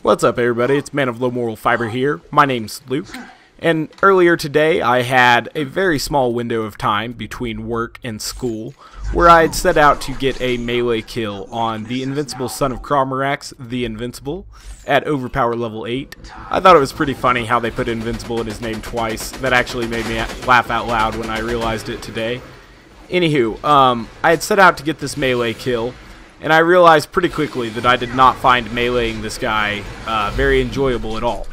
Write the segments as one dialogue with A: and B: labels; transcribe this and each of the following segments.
A: What's up, everybody? It's Man of Low Moral Fiber here. My name's Luke, and earlier today I had a very small window of time between work and school where I had set out to get a melee kill on the invincible Son of Crawmerax, the Invincible, at overpower level 8. I thought it was pretty funny how they put Invincible in his name twice. That actually made me laugh out loud when I realized it today. Anywho, I had set out to get this melee kill, and I realized pretty quickly that I did not find meleeing this guy very enjoyable at all.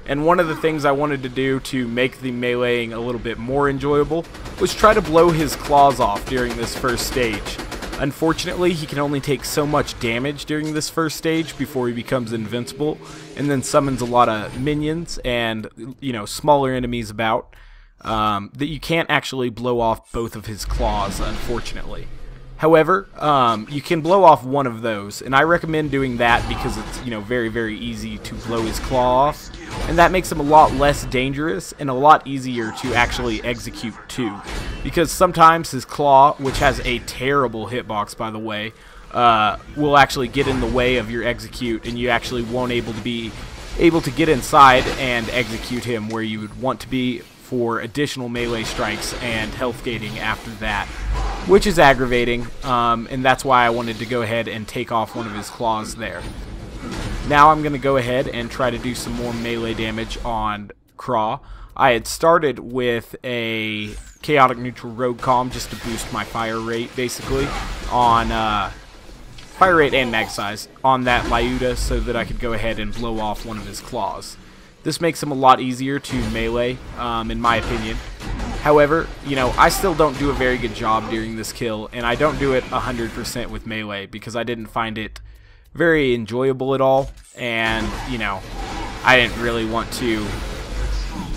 A: And one of the things I wanted to do to make the meleeing a little bit more enjoyable was try to blow his claws off during this first stage. Unfortunately, he can only take so much damage during this first stage before he becomes invincible, and then summons a lot of minions and, smaller enemies about, that you can't actually blow off both of his claws, unfortunately. However, you can blow off one of those, and I recommend doing that because it's, very, very easy to blow his claw off, and that makes him a lot less dangerous and a lot easier to actually execute too. Because sometimes his claw, which has a terrible hitbox by the way, will actually get in the way of your execute, and you actually won't be able to get inside and execute him where you would want to be for additional melee strikes and health gating after that, which is aggravating, and that's why I wanted to go ahead and take off one of his claws there. Now I'm going to go ahead and try to do some more melee damage on Craw. I had started with a chaotic neutral rogue comm just to boost my fire rate, basically, on fire rate and mag size on that Lyuda so that I could go ahead and blow off one of his claws. This makes him a lot easier to melee, in my opinion. However, I still don't do a very good job during this kill, and I don't do it 100% with melee because I didn't find it very enjoyable at all, and, I didn't really want to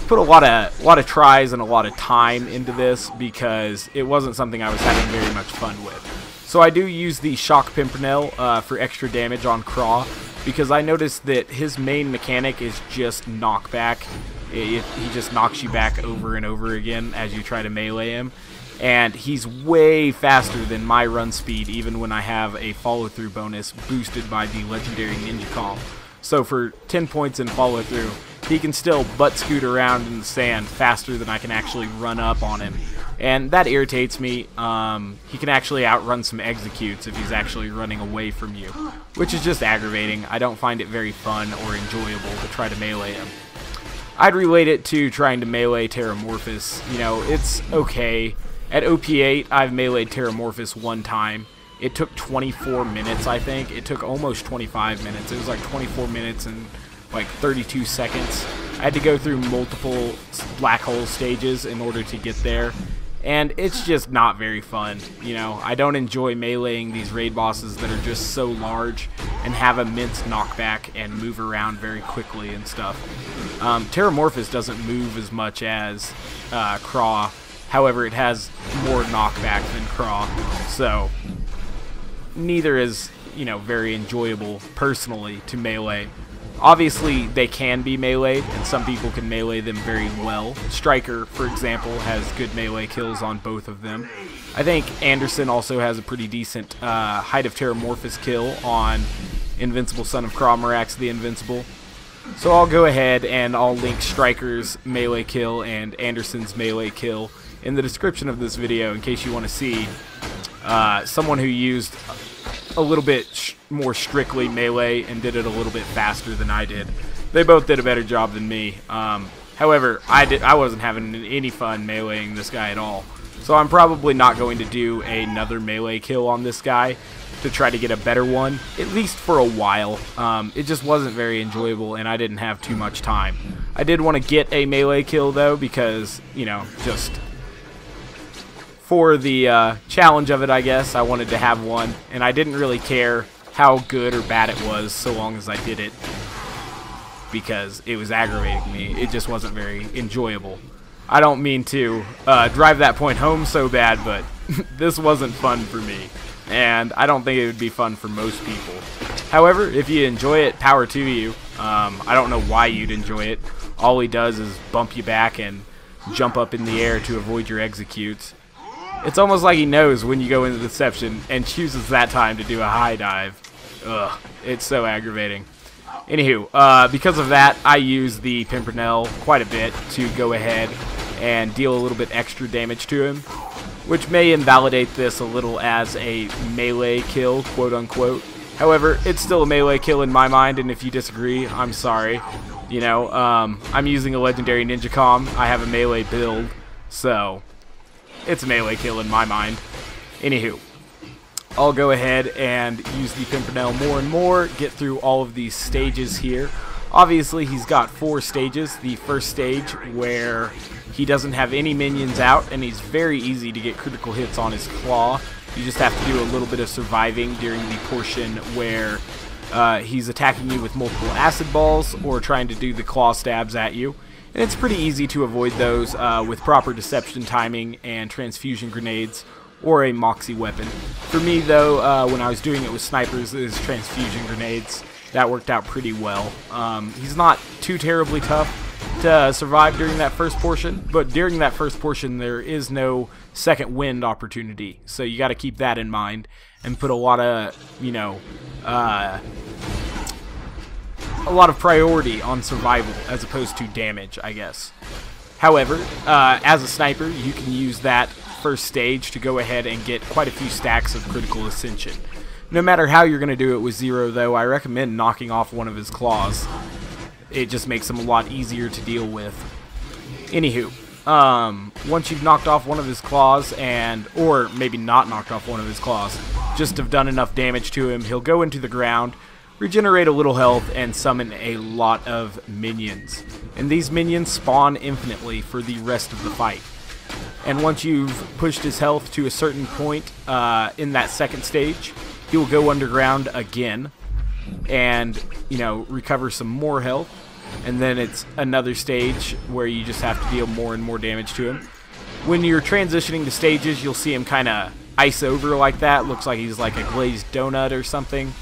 A: put a lot of tries and a lot of time into this because it wasn't something I was having very much fun with. So I do use the Shock Pimpernel for extra damage on Craw, because I noticed that his main mechanic is just knockback. He just knocks you back over and over again as you try to melee him. And he's way faster than my run speed, even when I have a follow-through bonus boosted by the legendary ninja comm. So for 10 points in follow-through, he can still butt scoot around in the sand faster than I can actually run up on him. And that irritates me. He can actually outrun some executes if he's actually running away from you, which is just aggravating. I don't find it very fun or enjoyable to try to melee him. I'd relate it to trying to melee Terramorphous. It's okay. At OP8, I've meleeed Terramorphous one time. It took 24 minutes, I think. It took almost 25 minutes. It was like 24 minutes and like 32 seconds. I had to go through multiple black hole stages in order to get there. And it's just not very fun. I don't enjoy meleeing these raid bosses that are just so large and have immense knockback and move around very quickly and stuff. Terramorphous doesn't move as much as Craw. However, it has more knockback than Craw. So neither is, very enjoyable personally to melee. Obviously, they can be meleeed, and some people can melee them very well. Striker, for example, has good melee kills on both of them. I think Anderson also has a pretty decent Height of Terramorphous kill on Invincible Son of Crawmerax, the Invincible. So I'll go ahead and I'll link Striker's melee kill and Anderson's melee kill in the description of this video in case you want to see someone who used a little bit more strictly melee and did it a little bit faster than I did. They both did a better job than me. However, I wasn't having any fun meleeing this guy at all. So I'm probably not going to do another melee kill on this guy to try to get a better one, at least for a while. It just wasn't very enjoyable and I didn't have too much time. I did want to get a melee kill though because, just for the challenge of it, I guess. I wanted to have one, and I didn't really care how good or bad it was so long as I did it because it was aggravating me. It just wasn't very enjoyable. I don't mean to drive that point home so bad, but this wasn't fun for me, and I don't think it would be fun for most people. However, if you enjoy it, power to you. I don't know why you'd enjoy it. All he does is bump you back and jump up in the air to avoid your executes. It's almost like he knows when you go into deception and chooses that time to do a high dive. Ugh, it's so aggravating. Anywho, because of that, I use the Pimpernel quite a bit to go ahead and deal a little bit extra damage to him, which may invalidate this a little as a melee kill, quote unquote. However, it's still a melee kill in my mind, and if you disagree, I'm sorry. You know, I'm using a legendary ninja comm. I have a melee build, so it's a melee kill in my mind. Anywho, I'll go ahead and use the Pimpernel more and more, get through all of these stages here. Obviously, he's got 4 stages. The first stage where he doesn't have any minions out, and he's very easy to get critical hits on his claw. You just have to do a little bit of surviving during the portion where he's attacking you with multiple acid balls or trying to do the claw stabs at you. And it's pretty easy to avoid those with proper deception timing and transfusion grenades or a moxie weapon. For me, though, when I was doing it with snipers, it was transfusion grenades. That worked out pretty well. He's not too terribly tough to survive during that first portion, but during that first portion there is no second wind opportunity, so you got to keep that in mind and put a lot of, you know, a lot of priority on survival as opposed to damage, I guess. However, as a sniper, you can use that first stage to go ahead and get quite a few stacks of critical ascension. No matter how you're going to do it with Zero, though, I recommend knocking off one of his claws. It just makes him a lot easier to deal with. Anywho, once you've knocked off one of his claws, or maybe not knocked off one of his claws, just have done enough damage to him, he'll go into the ground, regenerate a little health, and summon a lot of minions. And these minions spawn infinitely for the rest of the fight. And once you've pushed his health to a certain point in that second stage, he will go underground again and, you know, recover some more health. And then it's another stage where you just have to deal more and more damage to him. When you're transitioning to stages, you'll see him kind of ice over like that. Looks like he's like a glazed donut or something.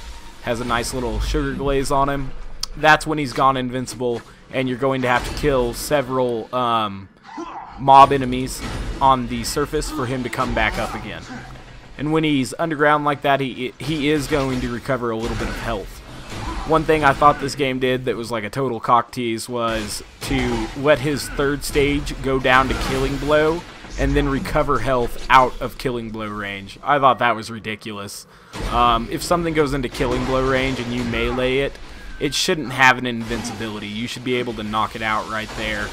A: Has a nice little sugar glaze on him. That's when he's gone invincible, and you're going to have to kill several mob enemies on the surface for him to come back up again. And when he's underground like that, he is going to recover a little bit of health. One thing I thought this game did that was like a total cock tease was to let his third stage go down to Killing Blow and then recover health out of Killing Blow range. I thought that was ridiculous. If something goes into Killing Blow range and you melee it, it shouldn't have an invincibility. You should be able to knock it out right there.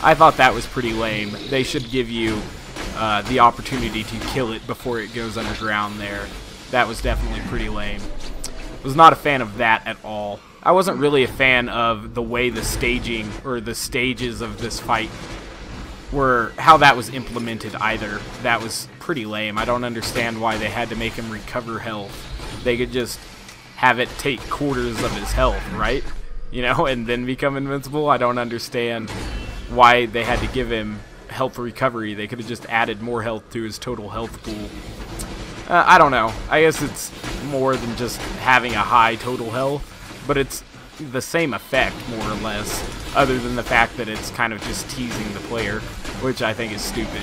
A: I thought that was pretty lame. They should give you the opportunity to kill it before it goes underground there. That was definitely pretty lame. Was not a fan of that at all. I wasn't really a fan of the way the staging or the stages of this fight were, how that was implemented either. That was pretty lame. I don't understand why they had to make him recover health. They could just have it take quarters of his health, right? You know, and then become invincible. I don't understand why they had to give him health recovery. They could have just added more health to his total health pool. I don't know. I guess it's more than just having a high total health, but it's the same effect, more or less, other than the fact that it's kind of just teasing the player, which I think is stupid.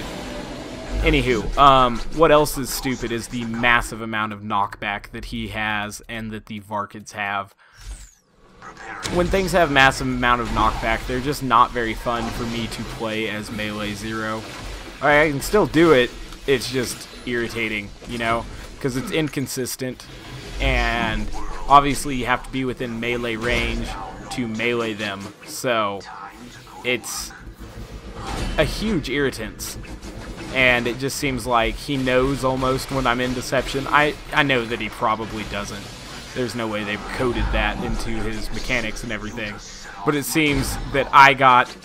A: Anywho, what else is stupid is the massive amount of knockback that he has and that the Varkids have. When things have massive amount of knockback, they're just not very fun for me to play as Melee Zero. I can still do it, it's just irritating, you know, because it's inconsistent, and obviously you have to be within melee range to melee them, so it's a huge irritant. And it just seems like he knows almost when I'm in deception. I know that he probably doesn't. There's no way they've coded that into his mechanics and everything. But it seems that I got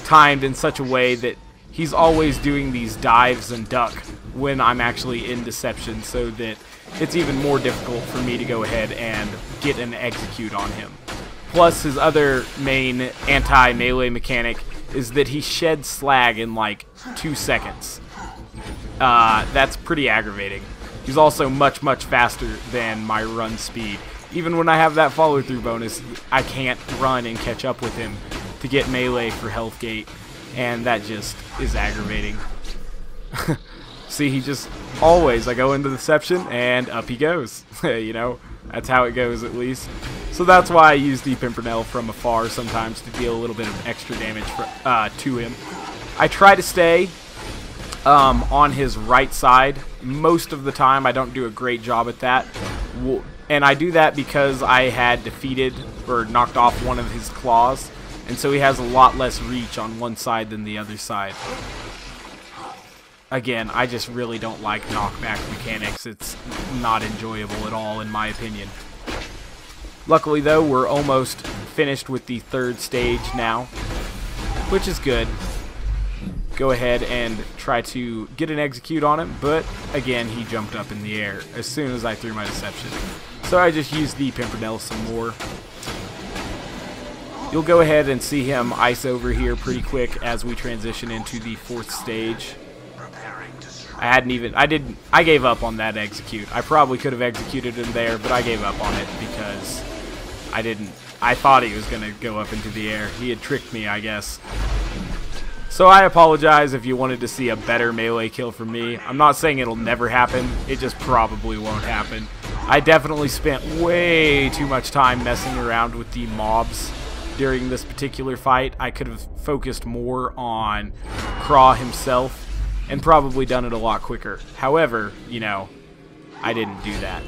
A: timed in such a way that he's always doing these dives and duck when I'm actually in deception, so that it's even more difficult for me to go ahead and get an execute on him. Plus, his other main anti-melee mechanic is that he sheds slag in like 2 seconds. That's pretty aggravating. He's also much, much faster than my run speed. Even when I have that follow-through bonus, I can't run and catch up with him to get melee for health gate, and that just is aggravating. See, he just always, I go into deception and up he goes. You know, that's how it goes at least. So that's why I use the Pimpernel from afar sometimes to deal a little bit of extra damage to him. I try to stay on his right side most of the time. I don't do a great job at that. And I do that because I had defeated or knocked off one of his claws. And so he has a lot less reach on one side than the other side. Again, I just really don't like knockback mechanics. It's not enjoyable at all, in my opinion. Luckily, though, we're almost finished with the third stage now, which is good. Go ahead and try to get an execute on him, but again, he jumped up in the air as soon as I threw my deception. So I just used the Pimpernel some more. You'll go ahead and see him ice over here pretty quick as we transition into the fourth stage. I gave up on that execute. I probably could have executed him there, but I gave up on it because I thought he was going to go up into the air. He had tricked me, I guess. So I apologize if you wanted to see a better melee kill from me. I'm not saying it'll never happen. It just probably won't happen. I definitely spent way too much time messing around with the mobs during this particular fight. I could have focused more on Craw himself and probably done it a lot quicker. However, you know, I didn't do that.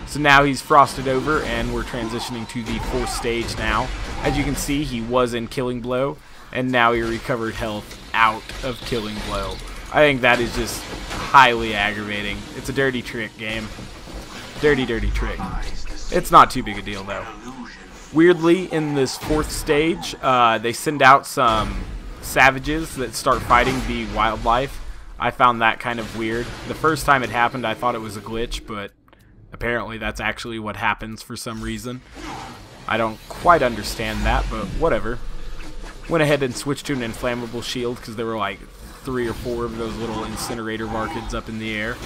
A: So now he's frosted over and we're transitioning to the fourth stage now. As you can see, he was in Killing Blow and now he recovered health out of Killing Blow. I think that is just highly aggravating. It's a dirty trick game. Dirty, dirty trick. It's not too big a deal though. Weirdly, in this fourth stage, they send out some savages that start fighting the wildlife. I found that kind of weird. The first time it happened, I thought it was a glitch, but apparently that's actually what happens for some reason. I don't quite understand that, but whatever. Went ahead and switched to an inflammable shield because there were like 3 or 4 of those little incinerator varkids up in the air.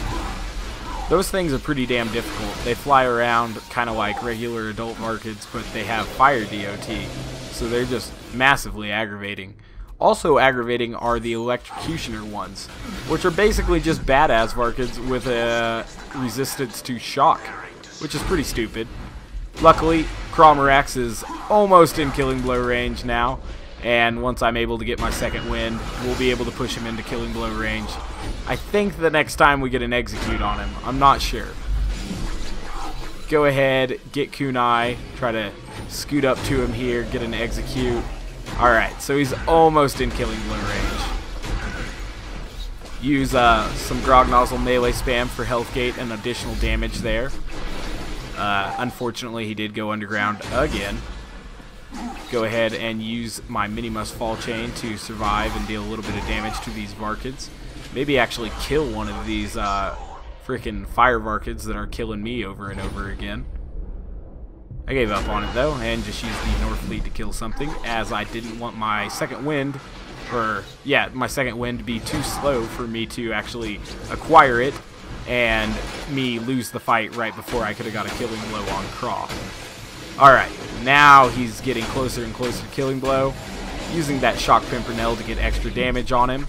A: Those things are pretty damn difficult. They fly around kind of like regular adult varkids, but they have fire DOT, so they're just massively aggravating. Also aggravating are the electrocutioner ones, which are basically just badass varkids with a resistance to shock, which is pretty stupid. Luckily, Crawmerax is almost in Killing Blow range now, and once I'm able to get my second wind, we'll be able to push him into Killing Blow range. I think the next time we get an execute on him. I'm not sure. Go ahead, get Kunai, try to scoot up to him here, get an execute. Alright, so he's almost in Killing Blow range. Use some Grog Nozzle melee spam for health gate and additional damage there. Unfortunately, he did go underground again. Go ahead and use my Minimus Fall Chain to survive and deal a little bit of damage to these varkids. Maybe actually kill one of these freaking fire varkids that are killing me over and over again. I gave up on it though and just used the Norfleet to kill something, as I didn't want my second wind, my second wind to be too slow for me to actually acquire it and me lose the fight right before I could have got a Killing Blow on Craw. Alright, now he's getting closer and closer to Killing Blow, using that Shock Pimpernel to get extra damage on him.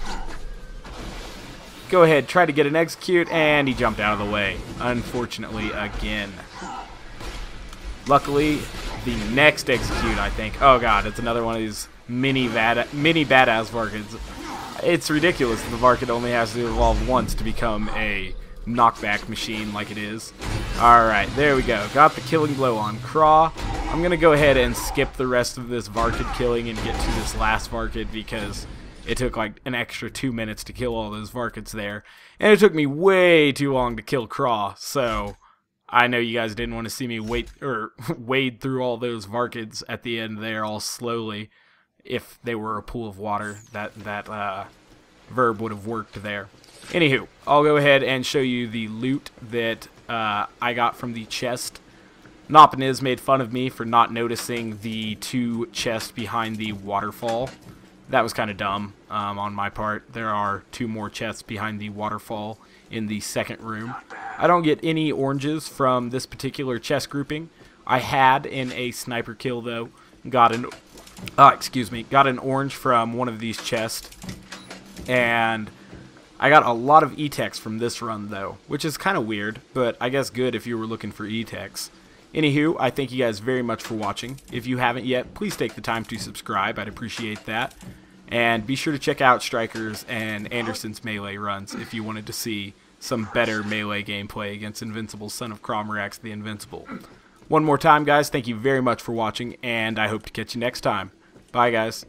A: Go ahead, try to get an execute, and he jumped out of the way, unfortunately again. Luckily, the next execute, I think, oh god, it's another one of these mini badass varkids. It's ridiculous that the varkid only has to evolve once to become a knockback machine like it is. Alright, there we go. Got the Killing Blow on Craw. I'm going to go ahead and skip the rest of this varkid killing and get to this last varkid because it took like an extra 2 minutes to kill all those varkids there. And it took me way too long to kill Craw, so I know you guys didn't want to see me wade through all those varkids at the end there all slowly. If they were a pool of water, that verb would have worked there. Anywho, I'll go ahead and show you the loot that I got from the chest. Noppiniz made fun of me for not noticing the 2 chests behind the waterfall. That was kind of dumb on my part. There are 2 more chests behind the waterfall in the second room. I don't get any oranges from this particular chest grouping. I had in a sniper kill though. Got an orange from one of these chests, and I got a lot of E-Techs from this run though, which is kind of weird, but I guess good if you were looking for E-Techs. Anywho, I thank you guys very much for watching. If you haven't yet, please take the time to subscribe. I'd appreciate that. And be sure to check out Striker's and Anderson's melee runs if you wanted to see some better melee gameplay against Invincible, Son of Crawmerax, the Invincible. One more time, guys, thank you very much for watching, and I hope to catch you next time. Bye, guys.